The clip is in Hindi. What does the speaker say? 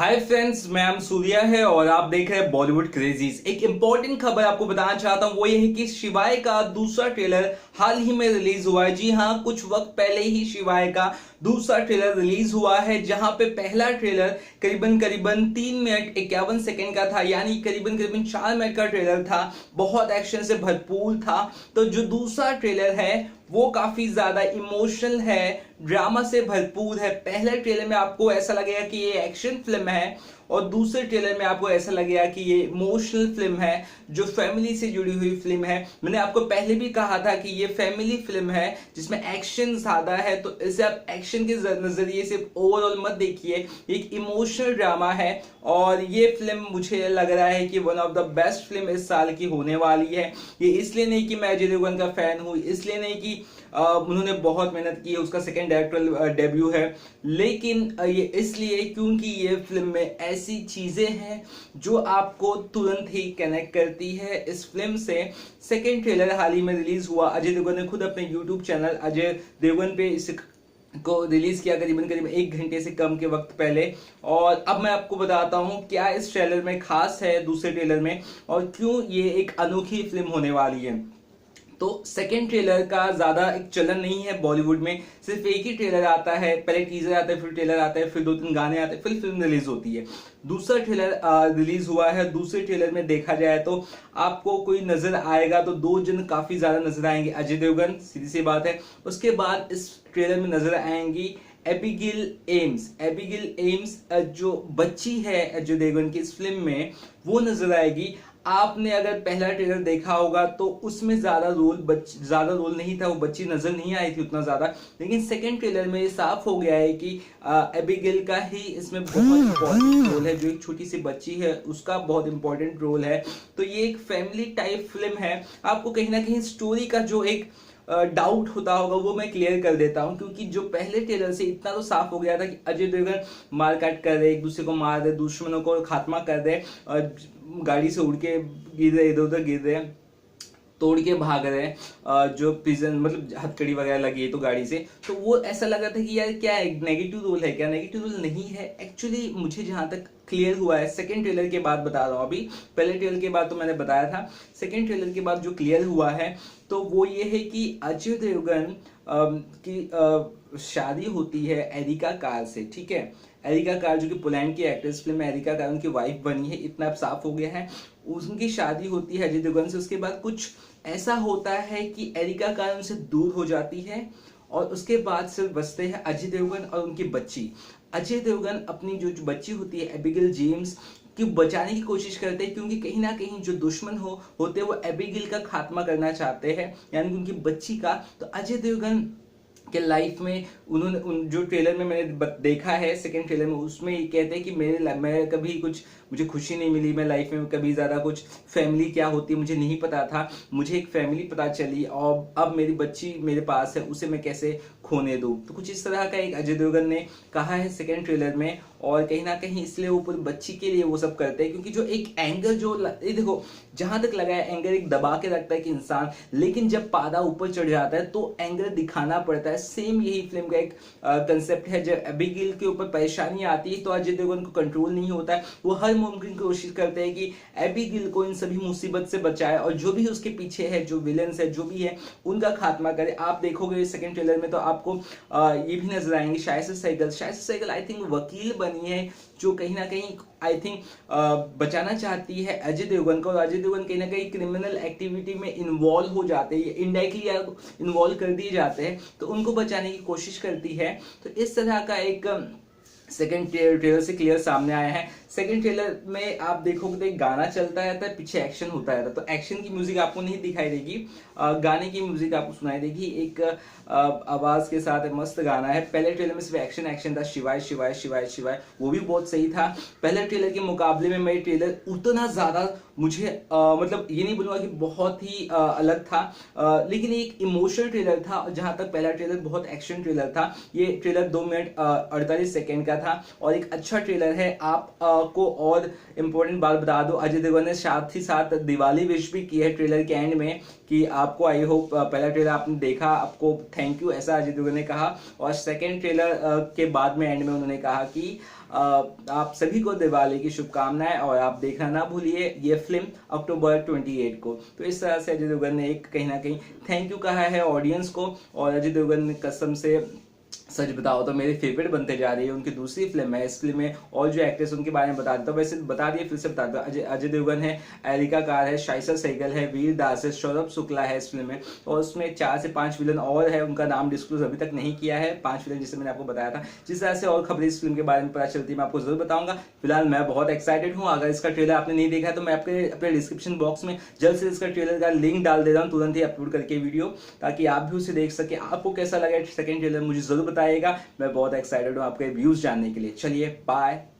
हाय फ्रेंड्स, मैं एम सूर्या है और आप देख रहे हैं बॉलीवुड क्रेजीज। एक इंपॉर्टेंट खबर आपको बताना चाहता हूं, वो ये है कि शिवाय का दूसरा ट्रेलर हाल ही में रिलीज हुआ है। जी हां, कुछ वक्त पहले ही शिवाय का दूसरा ट्रेलर रिलीज हुआ है, जहां पे पहला ट्रेलर करीबन करीबन 3 मिनट 51 सेकंड का था, यानी करीबन करीबन 4 मिनट का ट्रेलर था। बहुत एक्शन से भरपूर था। तो जो दूसरा ट्रेलर है वो काफी ज्यादा इमोशनल है, ड्रामा से भरपूर है। पहले ट्रेलर में आपको ऐसा लगेगा कि ये एक्शन फिल्म है और दूसरे ट्रेलर में आपको ऐसा लगेगा कि ये इमोशनल फिल्म है, जो फैमिली से जुड़ी हुई फिल्म है। मैंने आपको पहले भी कहा था कि ये फैमिली फिल्म है जिसमें एक्शन ज्यादा है, तो इसे आप एक्शन के नजरिए से ओवरऑल मत देखिए। एक इमोशनल ड्रामा है और ये फिल्म मुझे लग रहा है कि one of the best film इस साल की होने वाली है। ये इसलिए नहीं कि मैं अजय देवगन का फैन हूँ, इसलिए नहीं कि उन्होंने बहुत मेहनत की है, उसका सेकंड डायरेक्टोरियल डेब्यू है, लेकिन ये इसलिए क्योंकि ये फिल्म में ऐसी चीजें हैं जो आपको तुरंत ही कनेक्ट करती है इस फिल्म से। सेकंड ट्रेलर हाल ही में रिलीज हुआ, अजय देवगन ने खुद अपने यूट्यूब चैनल अजय देवगन पे इस को रिलीज किया करीबन करीब 1 घंटे से कम के वक्त पहले। और अब मैं आपको बताता हूं क्या इस ट्रेलर में खास है दूसरे ट्रेलर में, और क्यों ये एक अनोखी फिल्म होने वाली है। तो सेकेंड ट्रेलर का ज्यादा एक चलन नहीं है बॉलीवुड में, सिर्फ एक ही ट्रेलर आता है, पहले टीजर आता है, फिर ट्रेलर आता है, फिर 2-3 गाने आते हैं, फिर फिल्म रिलीज होती है। दूसरा ट्रेलर रिलीज हुआ है। दूसरे ट्रेलर में देखा जाए तो आपको कोई नजर आएगा तो दो जन काफी ज्यादा नजर आएंगे, अजय देवगन, सीधी सी बात है। उसके बाद इस ट्रेलर में नजर आएंगी एबिगेल एम्स। एबिगेल एम्स जो बच्ची है अजय देवगन की इस फिल्म में, वो नजर आएगी। आपने अगर पहला ट्रेलर देखा होगा तो उसमें ज्यादा रोल नहीं था, वो बच्ची नजर नहीं आई थी उतना ज्यादा। लेकिन सेकंड ट्रेलर में ये साफ हो गया है कि एबिगेल का ही इसमें बहुत इंपॉर्टेंट रोल है, जो एक छोटी सी बच्ची है उसका बहुत इंपॉर्टेंट रोल है। तो ये एक फैमिली टाइप फिल्म है। आपको कहीं ना कहीं स्टोरी का जो एक डाउट होता होगा वो मैं क्लियर कर देता हूं, क्योंकि जो पहले ट्रेलर से इतना तो साफ हो गया था कि अजय देवगन मारकाट कर रहे, एक दूसरे को मार रहे, दुश्मनों को खात्मा कर रहे, और गाड़ी से उड़ के गिर रहे, इधर उधर गिर रहे, तोड़ के भाग रहे हैं, जो प्रिजन मतलब हथकड़ी वगैरह लगी है तो गाड़ी से। तो वो ऐसा लगा था कि यार क्या एक नेगेटिव रोल है, क्या नेगेटिव रोल नहीं है। एक्चुअली मुझे जहां तक क्लियर हुआ है, सेकंड ट्रेलर के बाद बता रहा हूं, अभी पहले ट्रेलर के बाद तो मैंने बताया था, सेकंड ट्रेलर के बाद जो क्लियर हुआ है तो वो ये है कि अजय देवगन की शादी होती है एरिका कार से, ठीक है। एरिका कार जो कि पोलैंड की एक्ट्रेस, फिल्म में एरिका कार उनकी वाइफ बनी है, इतना अब साफ हो गया है। उनकी शादी होती है अजय देवगन से। उसके बाद कुछ ऐसा होता है कि एरिका कार उनसे दूर हो जाती है और उसके बाद सिर्फ बचते हैं अजय देवगन और उनकी बच्ची। अजय देवगन अपनी जो बच्ची होती है एबिगेल जेम्स की बचाने की कोशिश करते हैं, क्योंकि कहीं ना कहीं जो दुश्मन होते हैं वो एबिगेल का खात्मा करना चाहते हैं, यानी कि उनकी बच्ची का। तो अजय देवगन के लाइफ में उन्होंने जो ट्रेलर में मैंने देखा है सेकंड ट्रेलर में, उसमें ये कहते हैं कि मैं कभी कुछ मुझे खुशी नहीं मिली, मैं लाइफ में कभी ज्यादा कुछ फैमिली क्या होती है मुझे नहीं पता था, मुझे एक फैमिली पता चली और अब मेरी बच्ची मेरे पास है, उसे मैं कैसे खोने दूं। तो कुछ इस तरह का एक अजय देवगन ने कहा है सेकंड ट्रेलर में, और कहीं ना कहीं इसलिए वो पूरी बच्ची के लिए वो सब करते हैं, क्योंकि जो एक एंगर जो देखो जहां तक लगा है एंगर एक दबा के रखता है कि इंसान, लेकिन जब पादा ऊपर चढ़ जाता है तो एंगर दिखाना पड़ता है। सेम यही फिल्म का एक कंसेप्ट है। जब एबिगेल के ऊपर परेशानी आती है तो अजय देवगन को कंट्रोल नहीं होता है, वो हर मुमकिन कोशिश करते हैं कि एबिगेल को इन सभी मुसीबत से बचाए और जो भी उसके पीछे है, जो विलेंस है, जो भी है, उनका खात्मा करे। आप देखोगे सेकंड ट्रेलर में तो आपको ये भी नजर आएंगे शायद सहगल आई थिंक वकील बनी है, जो कहीं ना कहीं आई थिंक बचाना चाहती है अजय देवगन को, और अजय देवगन कहीं ना कहीं क्रिमिनल एक्टिविटी में इन्वॉल्व हो जाते हैं, इनडायरेक्टली इन्वॉल्व कर दिए जाते हैं, तो उनको बचाने की कोशिश करती है। तो इस तरह का एक सेकंड ट्रेलर से क्लियर सामने आया है। सेकंड ट्रेलर में आप देखोगे तो एक गाना चलता रहता है, पीछे एक्शन होता रहता है, तो एक्शन की म्यूजिक आपको नहीं दिखाई देगी, गाने की म्यूजिक आपको सुनाई देगी, एक आवाज के साथ मस्त गाना है। पहले ट्रेलर में सिर्फ एक्शन था, शिवाय शिवाय शिवाय शिवाय, वो भी बहुत सही था। पहले ट्रेलर के मुकाबले में मेरे ट्रेलर उतना ज्यादा मुझे मतलब ये नहीं बोलूंगा कि बहुत ही अलग था, लेकिन एक इमोशनल ट्रेलर था। जहां तक पहला ट्रेलर बहुत एक्शन ट्रेलर था, ये ट्रेलर 2 मिनट 48 सेकेंड का था और एक अच्छा ट्रेलर है। आप को और इम्पोर्टेंट बात बता दो, अजय देवगन ने साथ ही साथ दिवाली विश भी की है ट्रेलर के एंड में कि आपको, आई होप पहला ट्रेलर आपने देखा, आपको थैंक यू ऐसा अजय देवगन ने कहा। और सेकेंड ट्रेलर के बाद में एंड में उन्होंने कहा कि आप सभी को दिवाली की शुभकामनाएं और आप देखना ना भूलिए ये फिल्म अक्टूबर 28 को। तो इस तरह से अजय देवगन ने एक कहीं ना कहीं थैंक यू कहा है ऑडियंस को। और अजय देवगन ने कसम से सच बताओ तो मेरी फेवरेट बनते जा रही है। उनकी दूसरी फिल्म है, इस फिल्म में और जो एक्ट्रेस उनके बारे में बता देता हूँ, वैसे बता दिए फिर से बता दो। अजय देवगन है, एरिका कार है, शाइसा सहगल है, वीर दास है, सौरभ शुक्ला है इस फिल्म में। और उसमें 4 से 5 विलन और है, उनका नाम डिस्क्लोज अभी तक नहीं किया है। 5 विलन जिसे मैंने आपको बताया था। जिस तरह से और खबरें इस फिल्म के बारे में पता चलती है मैं आपको जरूर बताऊंगा। फिलहाल मैं बहुत एक्साइटेड हूँ। अगर इसका ट्रेलर आपने नहीं देखा है तो मैं अपने डिस्क्रिप्शन बॉक्स में जल्द से इसका ट्रेलर का लिंक डाल दे रहा हूँ, तुरंत ही अपलोड करके वीडियो, ताकि आप भी उसे देख सके। आपको कैसा लगा सेकंड ट्रेलर मुझे जरूर बताइएगा। मैं बहुत एक्साइटेड हूँ आपके व्यूज जानने के लिए। चलिए बाय।